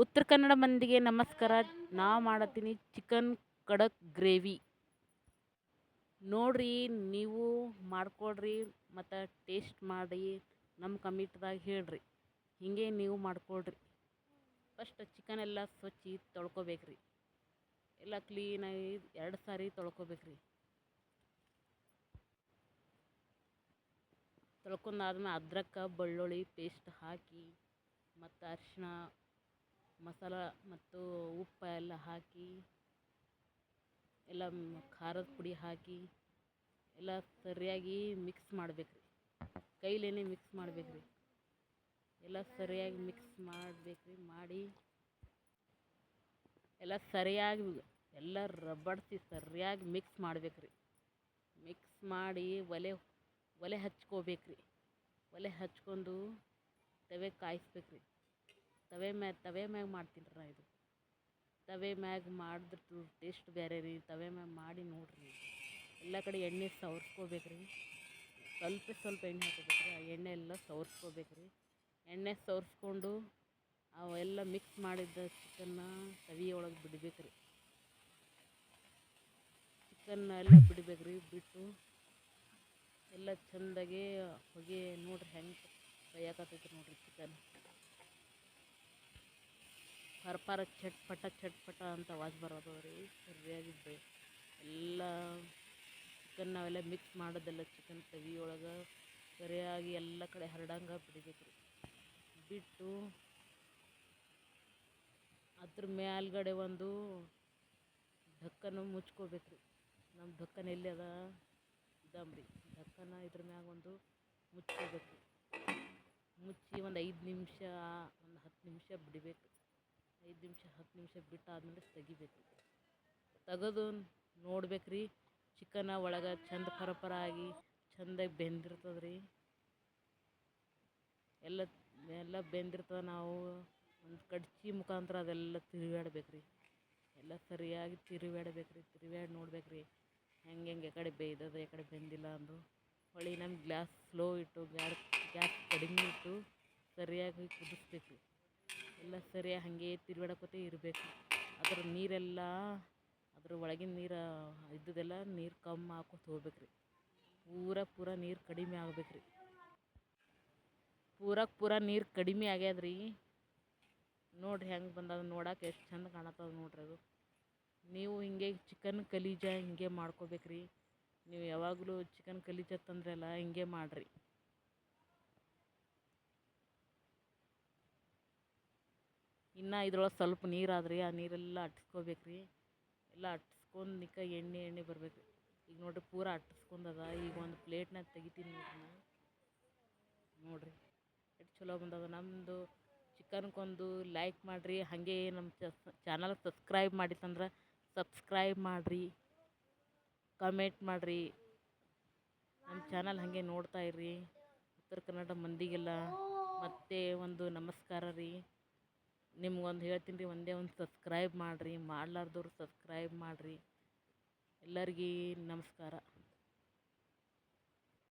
ಉತ್ತರ ಕನ್ನಡ ಮಂದಿಗೆ ನಮಸ್ಕಾರ. ನಾ ಮಾಡತ್ತೀನಿ ಚಿಕನ್ ಕಡಕ್ ಗ್ರೇವಿ. ನೋಡ್ರಿ, ನೀವು ಮಾಡ್ಕೊಳ್ರಿ ಮತ್ತು ಟೇಸ್ಟ್ ಮಾಡಿ ನಮ್ಮ ಕಮೆಂಟ್ದಾಗ ಹೇಳ್ರಿ. ಹೀಗೆ ನೀವು ಮಾಡ್ಕೊಳ್ರಿ. ಫಸ್ಟ್ ಚಿಕನ್ ಎಲ್ಲ ಸ್ವಚ್ಛ ತೊಳ್ಕೊಬೇಕ್ರಿ. ಎಲ್ಲ ಕ್ಲೀನಾಗಿ 2 ಸಾರಿ ತೊಳ್ಕೊಬೇಕ್ರಿ. ತೊಳ್ಕೊಂಡಾದ್ಮೇಲೆ ಅದ್ರಕ ಬೆಳ್ಳುಳ್ಳಿ ಪೇಸ್ಟ್ ಹಾಕಿ ಮತ್ತು ಅರಿಶಿಣ ಮಸಾಲ ಮತ್ತು ಉಪ್ಪು ಎಲ್ಲ ಹಾಕಿ ಎಲ್ಲ ಖಾರದ ಪುಡಿ ಹಾಕಿ ಎಲ್ಲ ಸರಿಯಾಗಿ ಮಿಕ್ಸ್ ಮಾಡಬೇಕ್ರಿ. ಕೈಲೇನೆ ಮಿಕ್ಸ್ ಮಾಡಬೇಕ್ರಿ. ಎಲ್ಲ ಸರಿಯಾಗಿ ಮಿಕ್ಸ್ ಮಾಡಬೇಕ್ರಿ. ಮಾಡಿ ಎಲ್ಲ ಸರಿಯಾಗಿ ಎಲ್ಲ ರಬ್ಬಡಿಸಿ ಸರಿಯಾಗಿ ಮಿಕ್ಸ್ ಮಾಡಬೇಕ್ರಿ. ಮಿಕ್ಸ್ ಮಾಡಿ ಒಲೆ ಹಚ್ಕೋಬೇಕ್ರಿ. ಒಲೆ ಹಚ್ಕೊಂಡು ತವೆ ಕಾಯಿಸ್ಬೇಕ್ರಿ. ತವೆ ಮ್ಯಾಗ ಮಾಡ್ತೀನಿ ನಾ ಇದು. ತವೆ ಮ್ಯಾಗ ಮಾಡಿದ್ರೆ ಟೇಸ್ಟ್ ಬೇರೆ ರೀ. ತವೆ ಮ್ಯಾಗ ಮಾಡಿ ನೋಡ್ರಿ. ಎಲ್ಲ ಕಡೆ ಎಣ್ಣೆ ಸವರ್ಸ್ಕೋಬೇಕ್ರಿ. ಸ್ವಲ್ಪ ಎಣ್ಣೆ ಹಾಕೋಬೇಕ್ರಿ. ಆ ಎಣ್ಣೆ ಎಲ್ಲ ಸವರ್ಸ್ಕೋಬೇಕ್ರಿ. ಎಣ್ಣೆ ಸವರ್ಸ್ಕೊಂಡು ಅವೆಲ್ಲ ಮಿಕ್ಸ್ ಮಾಡಿದ್ದ ಚಿಕನ್ನ ತವಿ ಒಳಗೆ ಬಿಡಬೇಕ್ರಿ. ಚಿಕನ್ನ ಎಲ್ಲ ಬಿಡಬೇಕ್ರಿ. ಬಿಟ್ಟು ಎಲ್ಲ ಚೆಂದಾಗೆ ಹೊಗೆ ನೋಡ್ರಿ ಹೆಂಗೆ ಬೇಯಕತ್ತೈತಿ ನೋಡ್ರಿ. ಚಿಕನ್ ಪರ ಚಟ್ಪಟ ಅಂತ ಆವಾಜ್ ಬರೋದು ರೀ. ಸರಿಯಾಗಿ ಎಲ್ಲ ಚಿಕನ್ ನಾವೆಲ್ಲ ಮಿಕ್ಸ್ ಮಾಡೋದೆಲ್ಲ ಚಿಕನ್ ತವಿ ಒಳಗೆ ಸರಿಯಾಗಿ ಎಲ್ಲ ಕಡೆ ಹರಡಂಗೆ ಬಿಡಬೇಕ್ರಿ. ಬಿಟ್ಟು ಅದ್ರ ಮೇಲ್ಗಡೆ ಒಂದು ಢಕ್ಕನ್ನು ಮುಚ್ಕೋಬೇಕ್ರಿ. ನಮ್ಮ ಢಕ್ಕನ್ ಎಲ್ಲಿ ಅದ ಇದಂಬ್ರಿ ಢಕ್ಕನ ಇದ್ರ ಮ್ಯಾಗ ಒಂದು ಮುಚ್ಕೋಬೇಕ್ರಿ. ಮುಚ್ಚಿ ಒಂದು 5 ನಿಮಿಷ ಒಂದು 10 ನಿಮಿಷ ಬಿಡಬೇಕು. 5 ನಿಮಿಷ 10 ನಿಮಿಷ ಬಿಟ್ಟಾದ್ಮೇಲೆ ತೆಗಿಬೇಕು. ತೆಗೆದು ನೋಡ್ಬೇಕ್ರಿ. ಚಿಕನ್ ಒಳಗೆ ಚಂದ ಪರ ಆಗಿ ಚೆಂದಾಗಿ ಬೆಂದಿರ್ತದ್ರಿ. ಎಲ್ಲ ಬೆಂದಿರ್ತದೆ. ನಾವು ಒಂದು ಕಡ್ಚಿ ಮುಖಾಂತರ ಅದೆಲ್ಲ ತಿರುಗಾಡ್ಬೇಕ್ರಿ. ಎಲ್ಲ ಸರಿಯಾಗಿ ತಿರುಗಾಡ್ಬೇಕ್ರಿ. ತಿರುಗಾಡಿ ನೋಡ್ಬೇಕ್ರಿ ಹೆಂಗೆ ಎಕಡೆ ಬೇಯ್ದದ ಎಕಡೆ ಬೆಂದಿಲ್ಲ ಅಂದು. ಹೊಳ್ಳಿ ನಮ್ಮ ಗ್ಯಾಸ್ ಸ್ಲೋ ಇಟ್ಟು ಗ್ಯಾಸ್ ಕಡಿಮೆ ಇಟ್ಟು ಸರಿಯಾಗಿ ಕುದಿಸ್ಬೇಕ್ರಿ. ಎಲ್ಲ ಸರಿಯಾಗಿ ಹಾಗೆ ತಿರುಗಾಡಕೋತೇ ಇರಬೇಕು. ಅದ್ರ ನೀರೆಲ್ಲ ಅದ್ರ ಒಳಗಿನ ನೀರು ಇದ್ದದೆಲ್ಲ ನೀರು ಕಮ್ಮಿ ಹಾಕೋತ ಹೋಗ್ಬೇಕ್ರಿ. ಪೂರ ನೀರು ಕಡಿಮೆ ಆಗ್ಬೇಕ್ರಿ. ಪೂರ ನೀರು ಕಡಿಮೆ ಆಗ್ಯದ್ರಿ. ನೋಡ್ರಿ ಹೆಂಗೆ ಬಂದದ. ನೋಡಕ್ಕೆ ಎಷ್ಟು ಚಂದ ಕಾಣತ್ತದ ನೋಡ್ರಿ ಅದು. ನೀವು ಹಿಂಗೆ ಚಿಕನ್ ಕಲೀಜ ಹಿಂಗೆ ಮಾಡ್ಕೋಬೇಕ್ರಿ. ನೀವು ಯಾವಾಗಲೂ ಚಿಕನ್ ಕಲೀಜ ತಂದ್ರಲ್ಲ ಹಿಂಗೆ ಮಾಡಿರಿ. ಇನ್ನು ಇದ್ರೊಳಗೆ ಸ್ವಲ್ಪ ನೀರಾದ್ರಿ. ಆ ನೀರೆಲ್ಲ ಅಟ್ಸ್ಕೋಬೇಕ್ರಿ. ಎಲ್ಲ ಅಟ್ಸ್ಕೊಂಡು ಎಣ್ಣೆ ಬರ್ಬೇಕು. ಈಗ ನೋಡ್ರಿ ಪೂರ ಅಟ್ಸ್ಕೊಂಡದ. ಈಗ ಒಂದು ಪ್ಲೇಟ್ನಾಗ ತೆಗಿತೀನಿ ನೋಡ್ರಿ ಎಷ್ಟು ಚಲೋ ಬಂದದ. ನಮ್ಮದು ಚಿಕನ್ಗೊಂದು ಲೈಕ್ ಮಾಡಿರಿ. ಹಾಗೆ ನಮ್ಮ ಚಾನಲ್ ಸಬ್ಸ್ಕ್ರೈಬ್ ಮಾಡಿತ್ತಂದ್ರೆ ಸಬ್ಸ್ಕ್ರೈಬ್ ಮಾಡಿರಿ. ಕಮೆಂಟ್ ಮಾಡಿರಿ. ನಮ್ಮ ಚಾನಲ್ ಹಾಗೆ ನೋಡ್ತಾ ಇರ್ರಿ. ಉತ್ತರ ಕನ್ನಡ ಮಂದಿಗೆಲ್ಲ ಮತ್ತೆ ಒಂದು ನಮಸ್ಕಾರ ರೀ. ನಿಮ್ಗೊಂದು ಹೇಳ್ತೀನಿ ರೀ, ಒಂದೇ ಒಂದು ಸಬ್ಸ್ಕ್ರೈಬ್ ಮಾಡಿರಿ. ಮಾಡ್ಲಾರ್ದವ್ರು ಸಬ್ಸ್ಕ್ರೈಬ್ ಮಾಡಿರಿ. ಎಲ್ಲರಿಗೂ ನಮಸ್ಕಾರ.